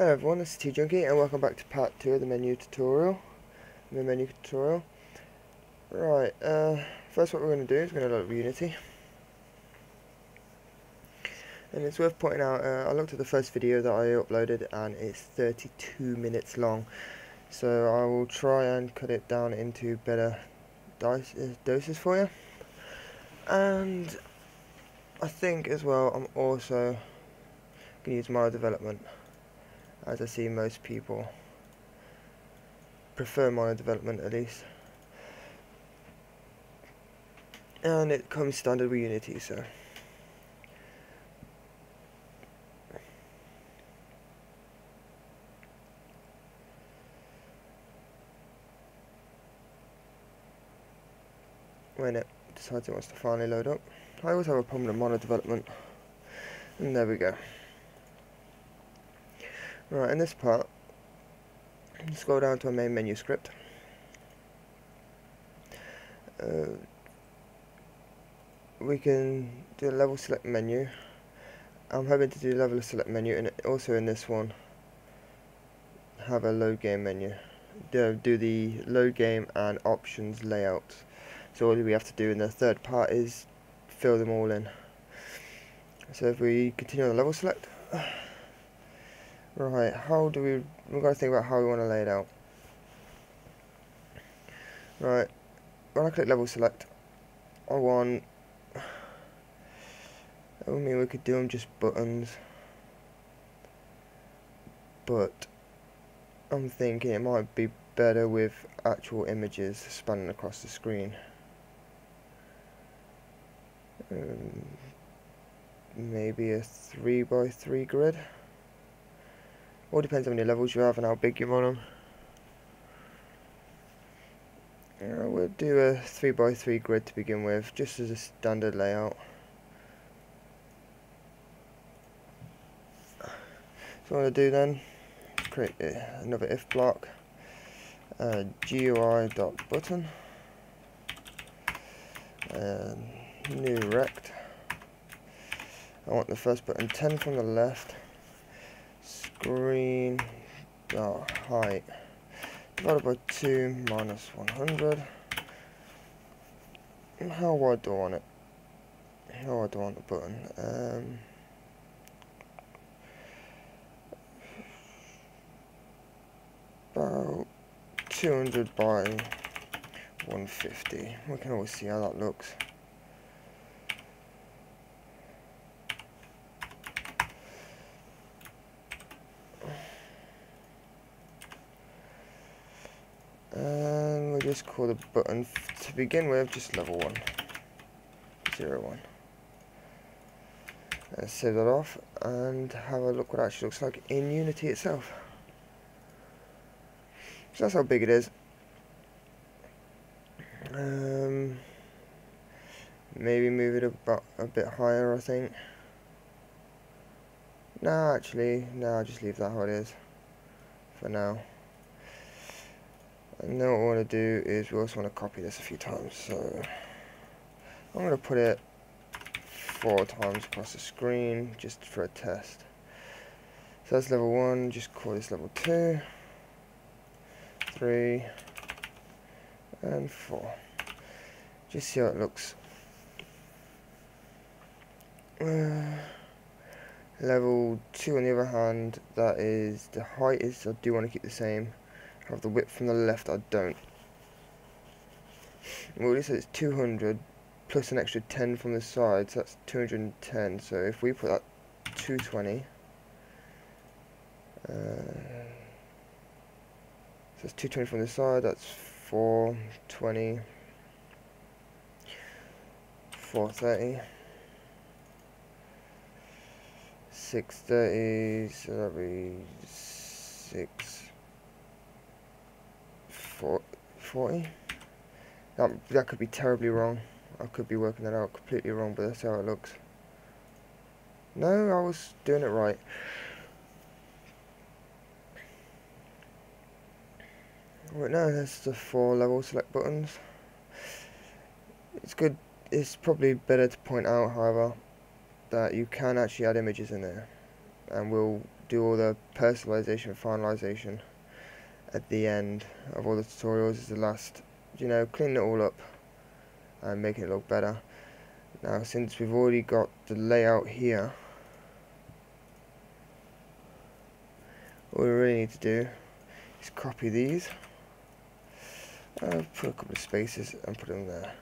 Hello everyone, this is T-Junkie and welcome back to part 2 of the menu tutorial. Right, first what we're going to do is we're going to load up Unity. And it's worth pointing out, I looked at the first video that I uploaded and it's 32 minutes long. So I will try and cut it down into better doses for you. And I think as well I'm also going to use mono development, as I see most people prefer mono development at least. And it comes standard with Unity, so when it decides it wants to finally load up. I always have a problem with mono development, and there we go. Right, in this part, scroll down to our main menu script. We can do a level select menu. I'm hoping to do level select menu, and also in this one have a load game menu. Do the load game and options layout. So all we have to do in the third part is fill them all in. So if we continue on the level select, right, we've got to think about how we want to lay it out. Right, when I click level select, I mean we could do them just buttons, but I'm thinking it might be better with actual images spanning across the screen. Maybe a 3x3 grid. All depends on how many levels you have and how big you want them. We'll do a 3x3 grid to begin with, just as a standard layout. So what I'm going to do then, create another if block, GUI.button, new rect. I want the first button 10 from the left, screen height divided by 2 minus 100. And how wide do I want it? How wide do I want the button? About 200 by 150. We can always see how that looks. And we'll just call the button to begin with just level 1, 01. Let's save that off and have a look what it actually looks like in Unity itself. So that's how big it is. Maybe move it about a bit higher, I think. No, actually, no, I'll just leave that how it is for now. And then what we want to do is we also want to copy this a few times. So I'm going to put it 4 times across the screen just for a test. So that's level 1, just call this level 2, 3, and 4. Just see how it looks. Level 2 on the other hand, that is, the height is, I do want to keep the same. Have the width from the left, I don't. Well, it says it's 200 plus an extra 10 from the side, so that's 210. So if we put that 220, so it's 220 from the side, that's 420, 430, 630, so that'll be 640. That could be terribly wrong. I could be working that out completely wrong, but that's how it looks. No, I was doing it right. Right now, that's the 4 level select buttons. It's good. It's probably better to point out, however, that you can actually add images in there. and we'll do all the personalization and finalization at the end of all the tutorials as the last, clean it all up and make it look better. Now, since we've already got the layout here, all we really need to do is copy these, put a couple of spaces and put them there.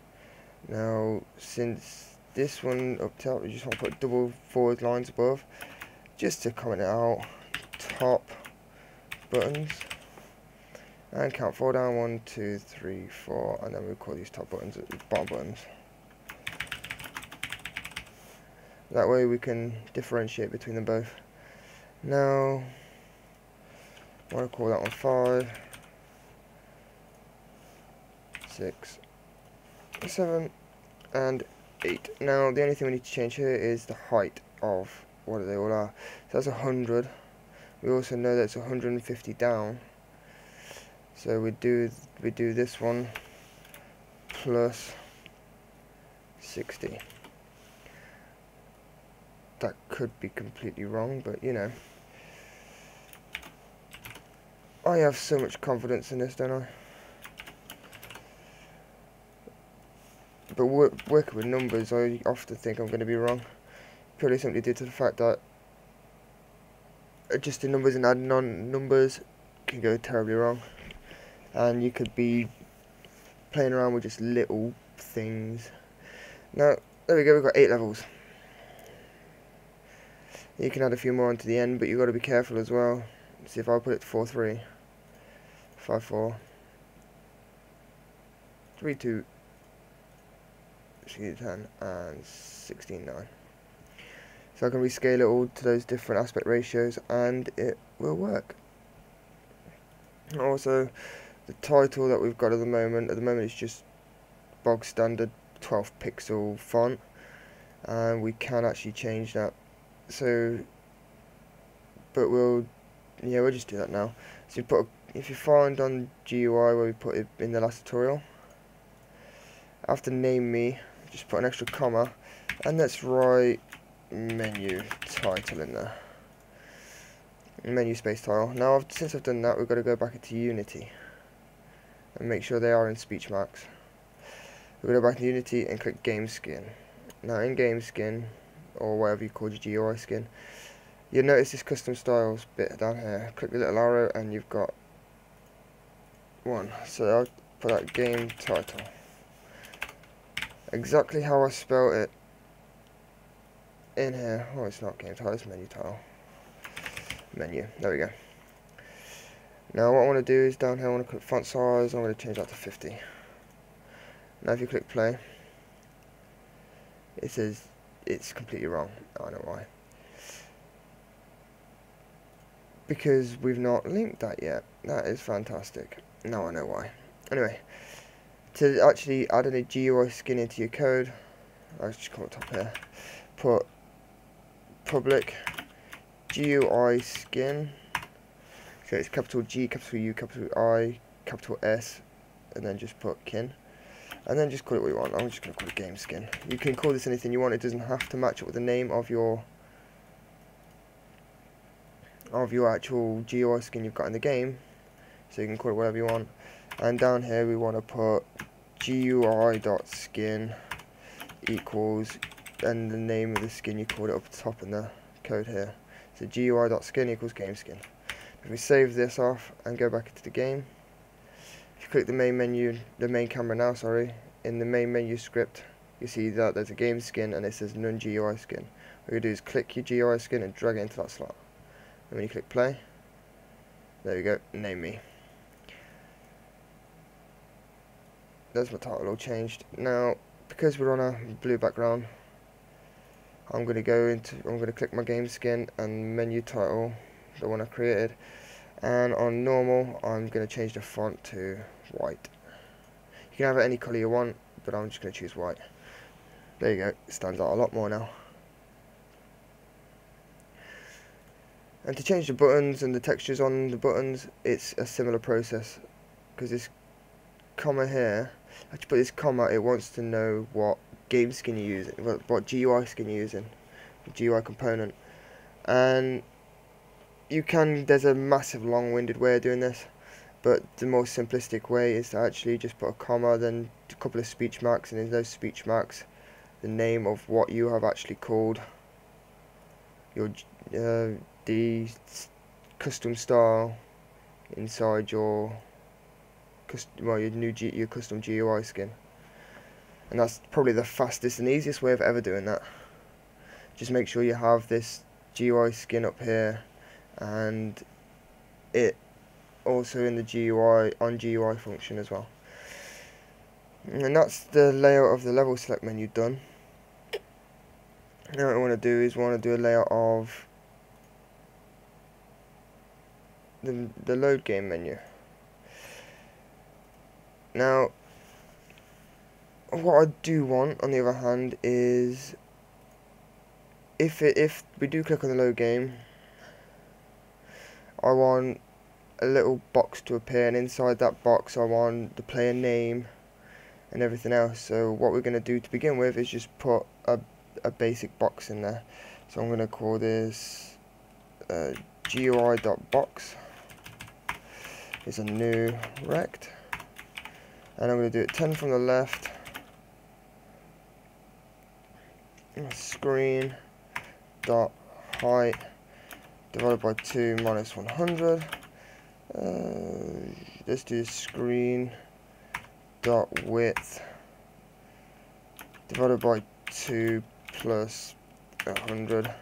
Now, since this one up top, we just want to put double forward lines above, just to comment it out. Top buttons, and count 4 down, 1, 2, 3, 4, and then we'll call these top buttons bottom buttons. That way we can differentiate between them both. Now, I want to call that one 5, 6, 7, and 8. Now, the only thing we need to change here is the height of what they all are. So that's 100. We also know that it's 150 down. So we do this one plus 60. That could be completely wrong, but I have so much confidence in this, don't I? But working with numbers, I often think I'm going to be wrong, purely simply due to the fact that adjusting numbers and adding on numbers can go terribly wrong, and you could be playing around with just little things. Now, there we go, we've got 8 levels. You can add a few more onto the end, but you've got to be careful as well. See, if I put it to 4, 3, 5, 4, 3, 2, 10, and 16, 9. So I can rescale it all to those different aspect ratios, and it will work. Also, the title that we've got at the moment it's just bog standard 12 pixel font, and we can actually change that. So, but we'll just do that now. So if you find on GUI where we put it in the last tutorial, after name me, just put an extra comma, and let's write menu title in there. Menu space title. Now, since I've done that, we've got to go back into Unity and make sure they are in speech marks. We'll go back to Unity and click Game Skin. Now, in Game Skin, or whatever you call your GUI skin, you'll notice this custom styles bit down here. Click the little arrow and you've got one. So I'll put that game title. Exactly how I spelled it in here. Oh, it's not game title, it's menu title. Menu, there we go. Now what I want to do is down here I want to click font size, I'm going to change that to 50. Now if you click play, it says it's completely wrong. I know why. Because we've not linked that yet. That is fantastic. Now I know why. Anyway, to actually add any GUI skin into your code, I'll just come up top here, put public GUI skin, so it's capital G, capital U, capital I, capital S, and then just put kin, and then just call it what you want. I'm just going to call it game skin. You can call this anything you want, it doesn't have to match up with the name of your actual GUI skin you've got in the game, so you can call it whatever you want. And down here we want to put GUI.skin equals, and the name of the skin you called it up top in the code here. So GUI.skin equals game skin. If we save this off and go back into the game, if you click the main menu, the main camera now, sorry, in the main menu script, you see that there's a game skin and it says none GUI skin. What you do is click your GUI skin and drag it into that slot. And when you click play, there we go, name me. There's my title all changed. Now, because we're on a blue background, I'm going to click my game skin and menu title, the one I created, and on normal I'm going to change the font to white. You can have it any colour you want, but I'm just going to choose white. There you go, it stands out a lot more now. And to change the buttons and the textures on the buttons, it's a similar process, because this comma here, I have to put this comma, it wants to know what game skin you're using, what GUI skin you're using, GUI component, and there's a massive long-winded way of doing this, but the more simplistic way is to actually just put a comma, then a couple of speech marks, and in those speech marks the name of what you have actually called your the custom style inside your your custom GUI skin. And that's probably the fastest and easiest way of ever doing that. Just make sure you have this GUI skin up here, and it also in the GUI function as well. And that's the layout of the level select menu done. Now what I want to do is a layout of the load game menu. Now what I do want, on the other hand, is if we do click on the load game, I want a little box to appear, and inside that box I want the player name and everything else. So what we're going to do to begin with is just put a basic box in there. So I'm going to call this GUI.box. It's a new rect, and I'm going to do it 10 from the left, screen dot height divided by 2 minus 100. Let's do screen dot width divided by 2 plus 100,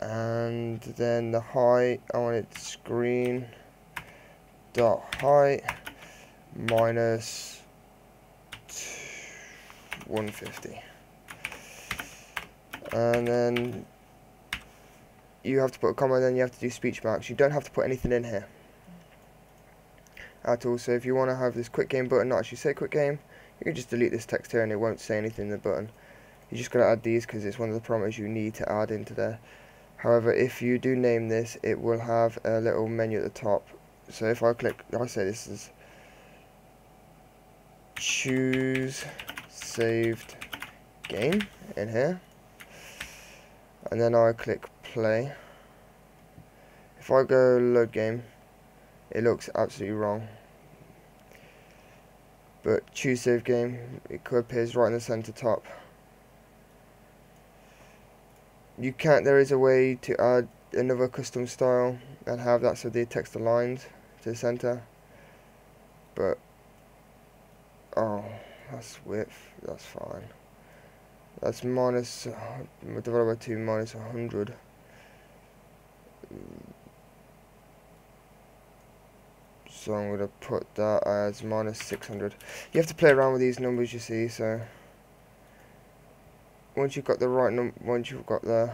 and then the height, I want it screen dot height minus 150. And then you have to put a comma, then you have to do speech marks. You don't have to put anything in here at all. So if you want to have this quick game button not actually say quick game, you can just delete this text here and it won't say anything in the button. You just got to add these because it's one of the parameters you need to add into there. However, if you do name this, it will have a little menu at the top. So if I click, I say this is choose saved game in here, and then I click play. If I go load game, it looks absolutely wrong. But choose save game, it appears right in the center top. You can't. There is a way to add another custom style and have that so the text aligns to the center. But oh, that's width. That's fine. That's minus divided by 2 minus 100. So I'm going to put that as minus 600. You have to play around with these numbers, you see. So once you've got the right once you've got the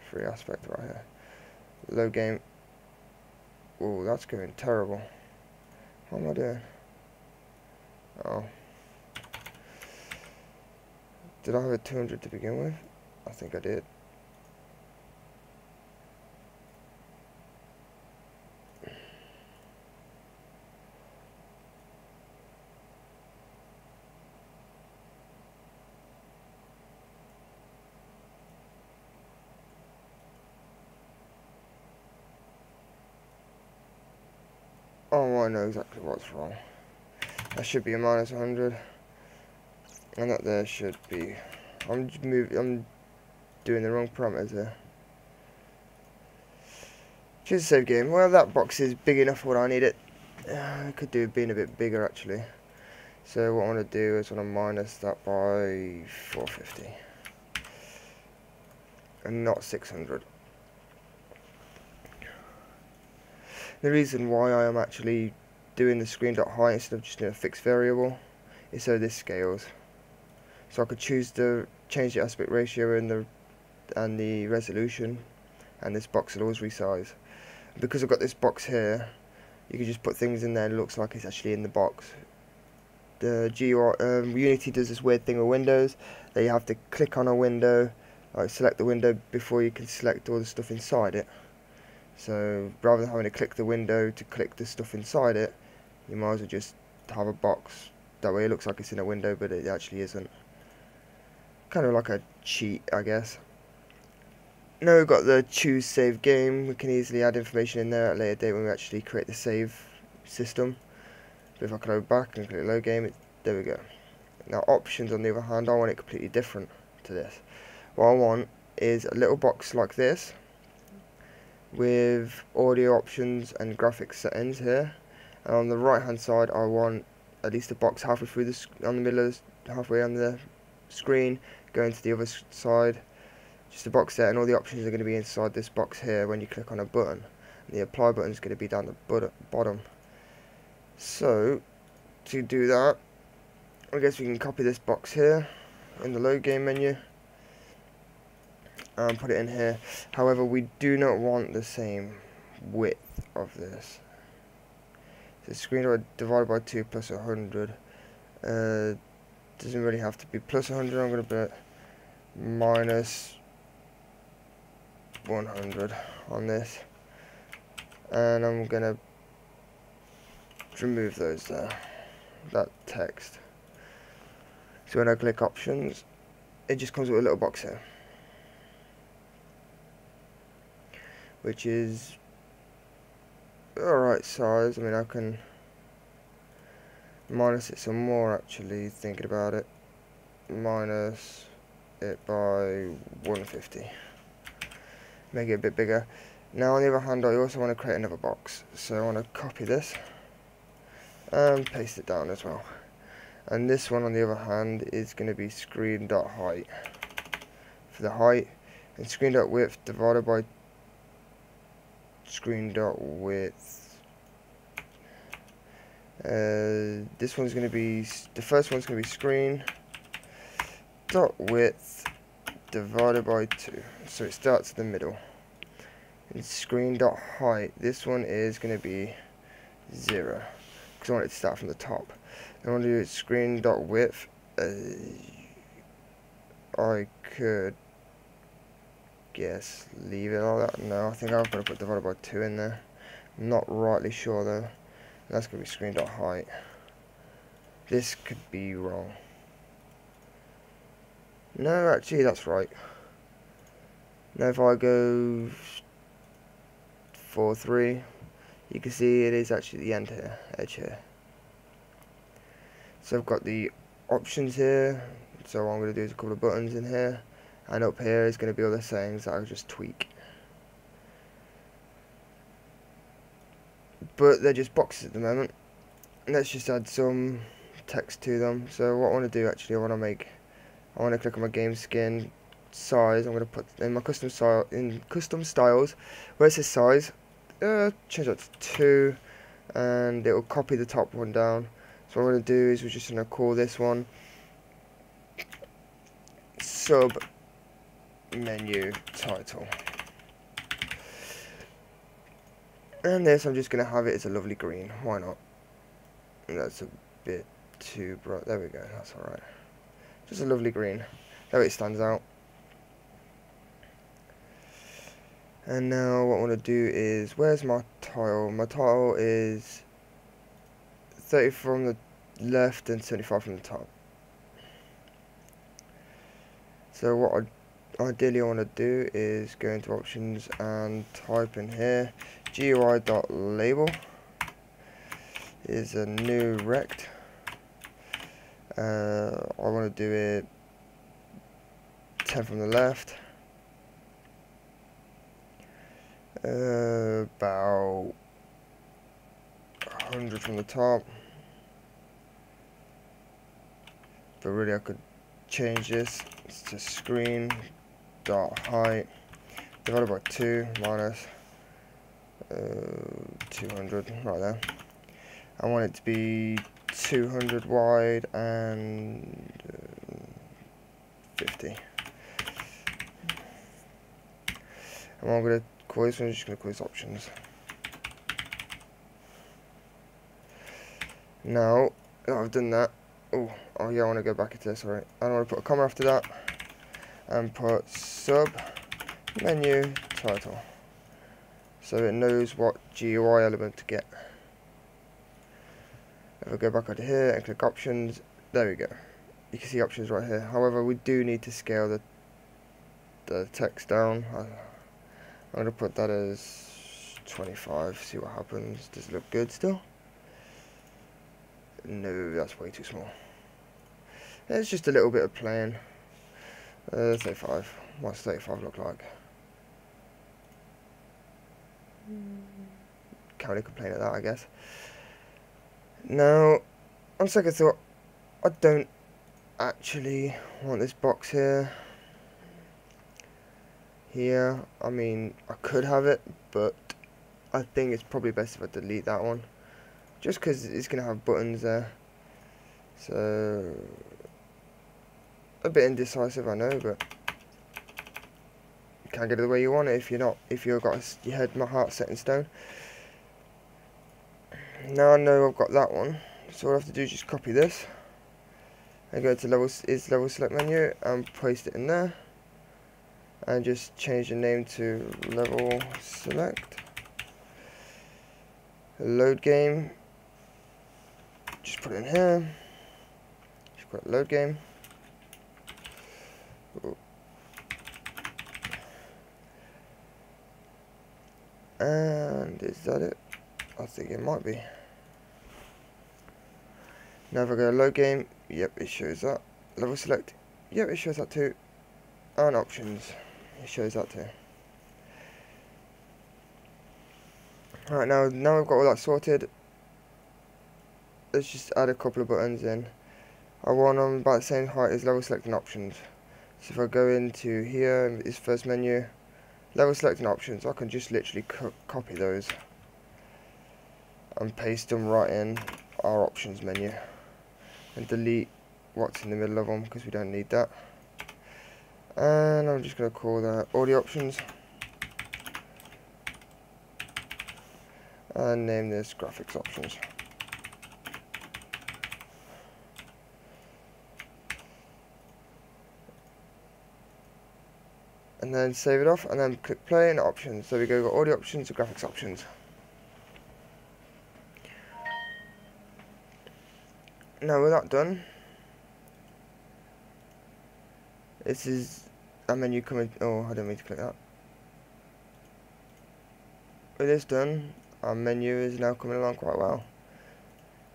free aspect right here, load game. Oh, that's going terrible. What am I doing? Oh. Did I have a 200 to begin with? I think I did. Oh, I know exactly what's wrong. That should be a minus 100. And that there should be. I'm doing the wrong parameters there. Choose a save game. Well, that box is big enough for what I need it. I could do being a bit bigger actually. So what I want to do is I want to minus that by 450 and not 600. The reason why I am actually doing the screen.height instead of just doing a fixed variable is so this scales. So I could choose to change the aspect ratio and the resolution, and this box will always resize. Because I've got this box here, you can just put things in there and it looks like it's actually in the box. The Unity does this weird thing with Windows that you have to click on a window, like select the window before you can select all the stuff inside it. So rather than having to click the window to click the stuff inside it, you might as well just have a box. That way it looks like it's in a window, but it actually isn't. Kind of like a cheat, I guess. Now we've got the choose save game. We can easily add information in there at a later date when we actually create the save system. But if I go back and click load game, there we go. Now options, on the other hand, I want it completely different to this. What I want is a little box like this with audio options and graphics settings here, and on the right hand side I want at least a box halfway through on the middle of halfway on the screen going to the other side, just a box there, and all the options are going to be inside this box here when you click on a button. And the apply button is going to be down the bottom. So to do that, I guess we can copy this box here in the load game menu and put it in here. However, we do not want the same width of this. So screen divided by 2 plus 100. Doesn't really have to be plus 100. I'm going to put minus 100 on this, and I'm going to remove those there, that text. So when I click options, it just comes with a little box here, which is alright size. I mean, I can minus it some more actually, thinking about it. Minus it by 150. Make it a bit bigger. Now on the other hand, I also want to create another box. So I want to copy this and paste it down as well. And this one on the other hand is going to be screen.height for the height, and screen.width divided by screen.width. This one's going to be, the first one's going to be screen.width divided by 2. So it starts at the middle. And screen.height, this one is going to be 0, because I want it to start from the top. I want to do screen.width. I could guess leave it like that. No, I think I'm going to put divided by 2 in there. I'm not rightly sure though. That's going to be screen.height. This could be wrong. No, actually that's right. Now if I go 4:3, you can see it is actually the end here, edge here. So I've got the options here. So what I'm going to do is a couple of buttons in here, and up here is going to be all the settings that I'll just tweak. But they're just boxes at the moment. Let's just add some text to them. So what I want to do actually, I want to click on my game skin size. I'm going to put in my custom style, in custom styles, where it says size, change that to 2, and it will copy the top one down. So what I'm going to do is we're just going to call this one sub menu title, and this I'm just going to have it as a lovely green. Why not? That's a bit too bright. There we go, that's alright. Just a lovely green. There it stands out. And now what I want to do is, where's my tile? My tile is 30 from the left and 75 from the top. So what ideally I want to do is go into options and type in here GUI.label is a new rect. I want to do it 10 from the left, about 100 from the top, but really I could change this to screen.height divided by 2 minus 200 right there. I want it to be 200 wide and 50. And I'm going to call this one, I'm just going to call this options. Now that I've done that, oh yeah, I want to go back into this, alright. I want to put a comma after that and put sub menu title, so it knows what GUI element to get. If I go back over here and click options, there we go. You can see options right here. However, we do need to scale the text down. I'm gonna put that as 25, see what happens. Does it look good still? No, that's way too small. It's just a little bit of playing. 35. What's 35 look like? Can't really complain at that, I guess. Now, on second thought, I don't actually want this box here. Here, I mean, I could have it, but I think it's probably best if I delete that one. Just because it's going to have buttons there. So, a bit indecisive, I know, but you can't get it the way you want it if you've got your head, my heart set in stone. Now I know I've got that one, so all I have to do is just copy this and go to level select menu and paste it in there, and just change the name to level select. Load game, just put it in here. Just put load game. Ooh. And is that it? I think it might be. Now if I go to load game, yep, it shows that. Level select, yep, it shows that too. And options, it shows that too. Alright, now I've got all that sorted. Let's just add a couple of buttons in. I want them about the same height as level select and options. So if I go into here, this first menu, level select and options, I can just literally copy those and paste them right in our options menu, and delete what's in the middle of them because we don't need that. And I'm just going to call that audio options and name this graphics options. And then save it off and then click play and options. So we go got audio options and graphics options. Now with that done, this is a menu coming. Oh, I don't mean to click that. With this done, our menu is now coming along quite well.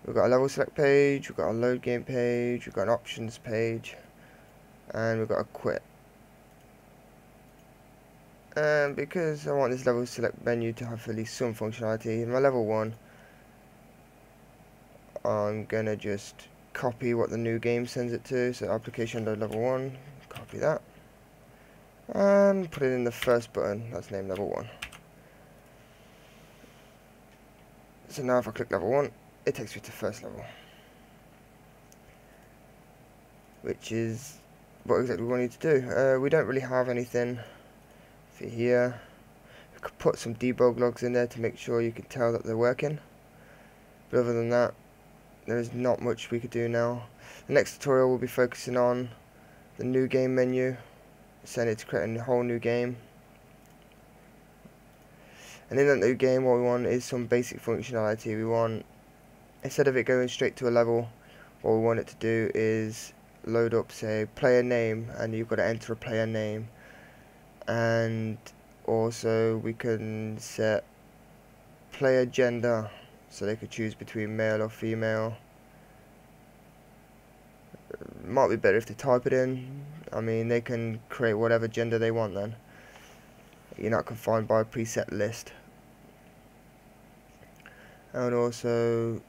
We've got a level select page, we've got a load game page, we've got an options page, and we've got a quit. And because I want this level select menu to have at least some functionality, in my level 1, I'm gonna just copy what the new game sends it to. So application load level 1, copy that, and put it in the first button that's named level 1. So now if I click level 1, it takes me to first level, which is what exactly we need to do. We don't really have anything for here. We could put some debug logs in there to make sure you can tell that they're working, but other than that, there's not much we could do now. The next tutorial will be focusing on the new game menu, setting it to create a whole new game. And in that new game, what we want is some basic functionality. We want, instead of it going straight to a level, what we want it to do is load up, say, player name, and you've got to enter a player name. And also we can set player gender, so they could choose between male or female. Might be better if they type it in. I mean, they can create whatever gender they want then. You're not confined by a preset list. And also,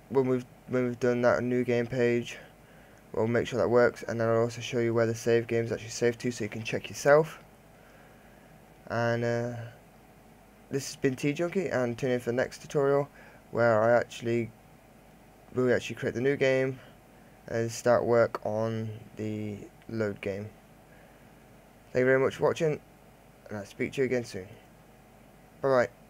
when we've done that new game page, we'll make sure that works, and then I'll also show you where the save game is actually saved to, so you can check yourself. And this has been T-Junkie, and tune in for the next tutorial where we'll actually create the new game and start work on the load game. Thank you very much for watching, and I'll speak to you again soon. Bye bye.